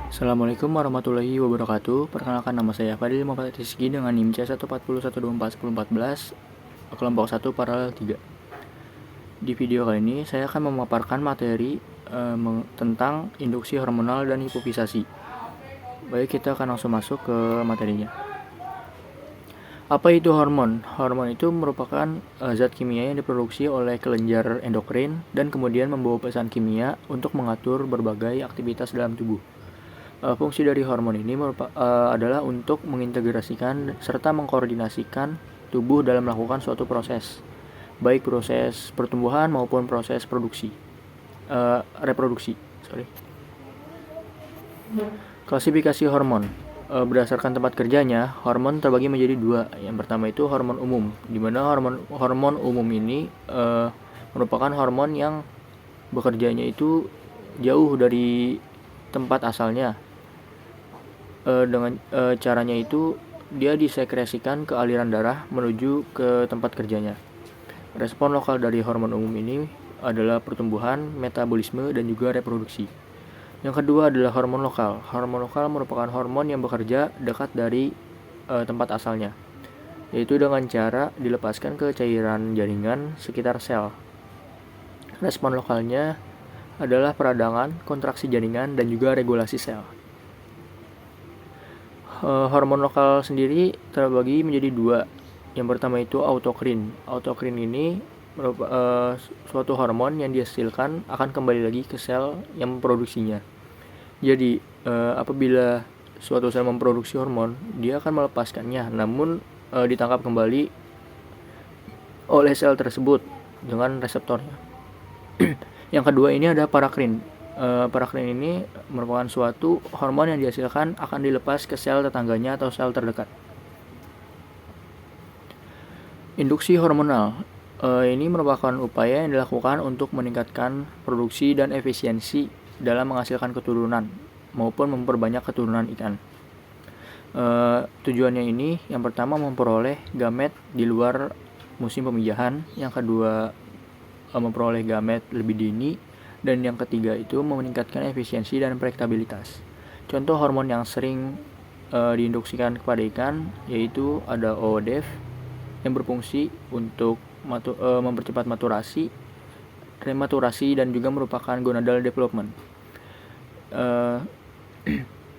Assalamualaikum warahmatullahi wabarakatuh. Perkenalkan, nama saya Fadil Muhammad Rizky dengan NIM C140124014 kelompok 1 paralel 3. Di video kali ini saya akan memaparkan materi tentang induksi hormonal dan hipofisasi. Baik, kita akan langsung masuk ke materinya. Apa itu hormon? Hormon itu merupakan zat kimia yang diproduksi oleh kelenjar endokrin dan kemudian membawa pesan kimia untuk mengatur berbagai aktivitas dalam tubuh. Fungsi dari hormon ini adalah untuk mengintegrasikan serta mengkoordinasikan tubuh dalam melakukan suatu proses, baik proses pertumbuhan maupun proses reproduksi. Klasifikasi hormon. Berdasarkan tempat kerjanya, hormon terbagi menjadi dua. Yang pertama itu hormon umum, di mana hormon umum ini merupakan hormon yang bekerjanya itu jauh dari tempat asalnya. Dengan caranya itu dia disekresikan ke aliran darah menuju ke tempat kerjanya. Respon lokal dari hormon umum ini adalah pertumbuhan, metabolisme, dan juga reproduksi. Yang kedua adalah hormon lokal. Hormon lokal merupakan hormon yang bekerja dekat dari tempat asalnya, yaitu dengan cara dilepaskan ke cairan jaringan sekitar sel. Respon lokalnya adalah peradangan, kontraksi jaringan, dan juga regulasi sel. Hormon lokal sendiri terbagi menjadi dua. Yang pertama itu autokrin. Autokrin ini merupakan suatu hormon yang dihasilkan akan kembali lagi ke sel yang memproduksinya. Jadi apabila suatu sel memproduksi hormon, dia akan melepaskannya, namun ditangkap kembali oleh sel tersebut dengan reseptornya. Yang kedua ini ada parakrin. Parakrin ini merupakan suatu hormon yang dihasilkan akan dilepas ke sel tetangganya atau sel terdekat. Induksi hormonal ini merupakan upaya yang dilakukan untuk meningkatkan produksi dan efisiensi dalam menghasilkan keturunan maupun memperbanyak keturunan ikan. Tujuannya ini yang pertama memperoleh gamet di luar musim pemijahan, yang kedua memperoleh gamet lebih dini, dan yang ketiga itu meningkatkan efisiensi dan predictabilitas. Contoh hormon yang sering diinduksikan kepada ikan yaitu ada OODF yang berfungsi untuk mempercepat maturasi, rematurasi, dan juga merupakan gonadal development.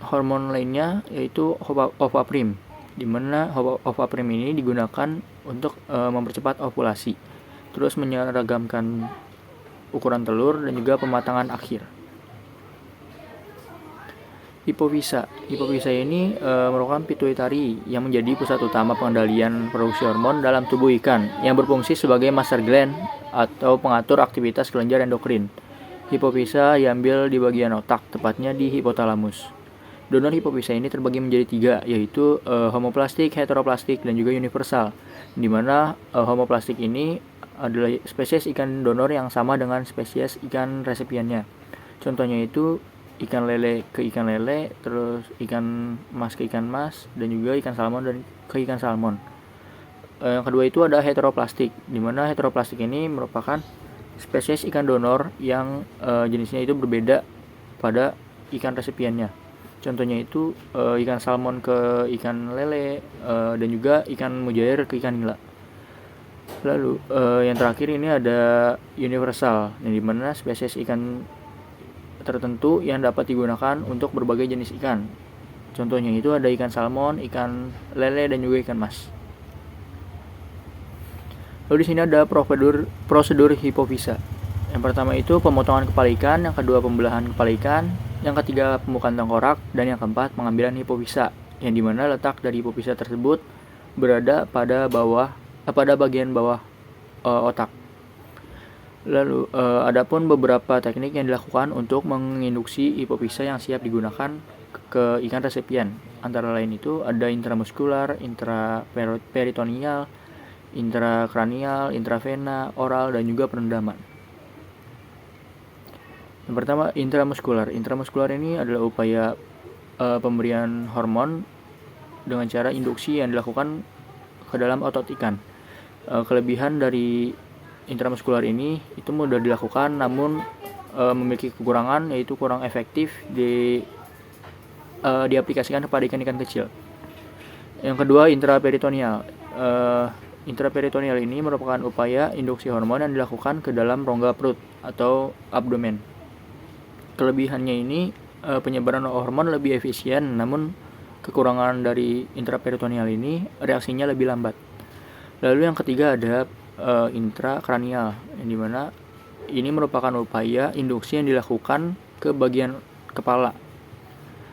Hormon lainnya yaitu ovaprim, di mana ovaprim ini digunakan untuk mempercepat ovulasi, terus menyeragamkan ukuran telur dan juga pematangan akhir. Hipofisa ini merupakan pituitari yang menjadi pusat utama pengendalian produksi hormon dalam tubuh ikan, yang berfungsi sebagai master gland atau pengatur aktivitas kelenjar endokrin. Hipofisa diambil di bagian otak, tepatnya di hipotalamus. Donor hipofisa ini terbagi menjadi tiga, yaitu homoplastik, heteroplastik, dan juga universal, di mana homoplastik ini adalah spesies ikan donor yang sama dengan spesies ikan resepiannya. Contohnya itu ikan lele ke ikan lele, terus ikan mas ke ikan mas, dan juga ikan salmon dan ke ikan salmon. Yang kedua itu ada heteroplastik, di mana heteroplastik ini merupakan spesies ikan donor yang jenisnya itu berbeda pada ikan resepiannya. Contohnya itu ikan salmon ke ikan lele, dan juga ikan mujair ke ikan nila. Lalu yang terakhir ini ada universal, yang dimana spesies ikan tertentu yang dapat digunakan untuk berbagai jenis ikan. Contohnya itu ada ikan salmon, ikan lele, dan juga ikan mas. Lalu di sini ada prosedur hipofisa. Yang pertama itu pemotongan kepala ikan, yang kedua pembelahan kepala ikan, yang ketiga pembukaan tengkorak, dan yang keempat pengambilan hipofisa, yang dimana letak dari hipofisa tersebut berada pada bagian bawah otak. Lalu adapun beberapa teknik yang dilakukan untuk menginduksi hipofisa yang siap digunakan ke ikan resepian. Antara lain itu ada intramuskular, intraperitoneal, intrakranial, intravena, oral, dan juga perendaman. Yang pertama intramuskular. Intramuskular ini adalah upaya pemberian hormon dengan cara induksi yang dilakukan ke dalam otot ikan. Kelebihan dari intramuskular ini itu mudah dilakukan, namun memiliki kekurangan, yaitu kurang efektif diaplikasikan kepada ikan-ikan kecil. Yang kedua, intraperitoneal. Intraperitoneal ini merupakan upaya induksi hormon yang dilakukan ke dalam rongga perut atau abdomen. Kelebihannya ini penyebaran hormon lebih efisien, namun kekurangan dari intraperitoneal ini reaksinya lebih lambat. Lalu yang ketiga ada intrakranial, yang dimana ini merupakan upaya induksi yang dilakukan ke bagian kepala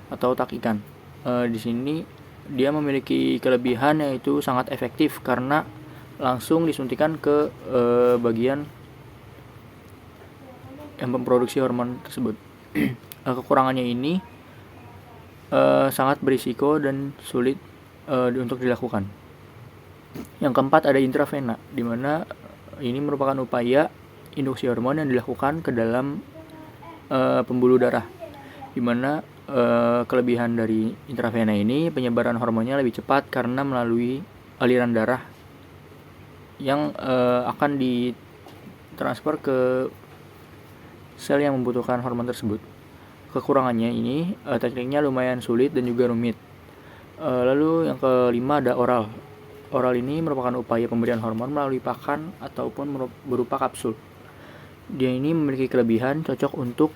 atau otak ikan. Di sini dia memiliki kelebihan yaitu sangat efektif karena langsung disuntikan ke bagian yang memproduksi hormon tersebut. Kekurangannya ini sangat berisiko dan sulit untuk dilakukan. Yang keempat ada intravena, di mana ini merupakan upaya induksi hormon yang dilakukan ke dalam pembuluh darah, di mana kelebihan dari intravena ini penyebaran hormonnya lebih cepat karena melalui aliran darah yang akan ditransfer ke sel yang membutuhkan hormon tersebut. Kekurangannya ini tekniknya lumayan sulit dan juga rumit. Lalu yang kelima ada oral. Oral ini merupakan upaya pemberian hormon melalui pakan ataupun berupa kapsul. Dia ini memiliki kelebihan cocok untuk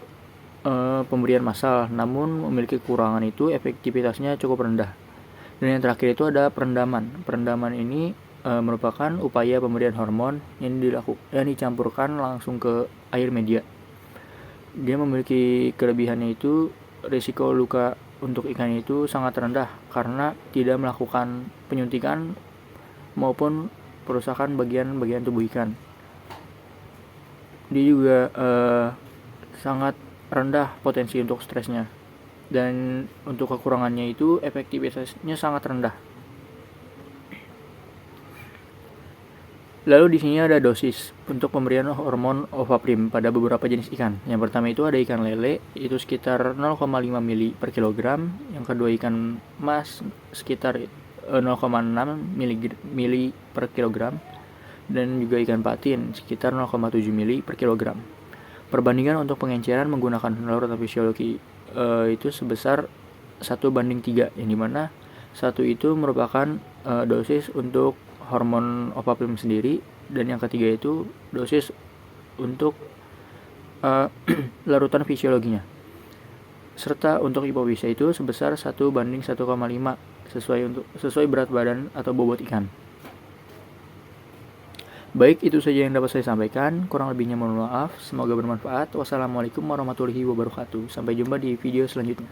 pemberian massal, namun memiliki kekurangan itu efektivitasnya cukup rendah. Dan yang terakhir itu ada perendaman. Perendaman ini merupakan upaya pemberian hormon yang dicampurkan langsung ke air media. Dia memiliki kelebihannya itu risiko luka untuk ikan itu sangat rendah karena tidak melakukan penyuntikan maupun perusakan bagian-bagian tubuh ikan. Dia juga sangat rendah potensi untuk stresnya, dan untuk kekurangannya itu efektivitasnya sangat rendah. Lalu di sini ada dosis untuk pemberian hormon ovaprim pada beberapa jenis ikan. Yang pertama itu ada ikan lele, itu sekitar 0,5 mili per kilogram. Yang kedua ikan mas sekitar 0,6 mili per kilogram. Dan juga ikan patin sekitar 0,7 mili per kilogram. Perbandingan untuk pengenceran menggunakan telur atau fisiologi itu sebesar 1:3, yang dimana 1 itu merupakan dosis untuk hormon ovaprim sendiri, dan yang ketiga itu dosis untuk larutan fisiologinya. Serta untuk hipofisa itu sebesar 1:1,5 sesuai berat badan atau bobot ikan. Baik, itu saja yang dapat saya sampaikan. Kurang lebihnya mohon maaf. Semoga bermanfaat. Wassalamualaikum warahmatullahi wabarakatuh. Sampai jumpa di video selanjutnya.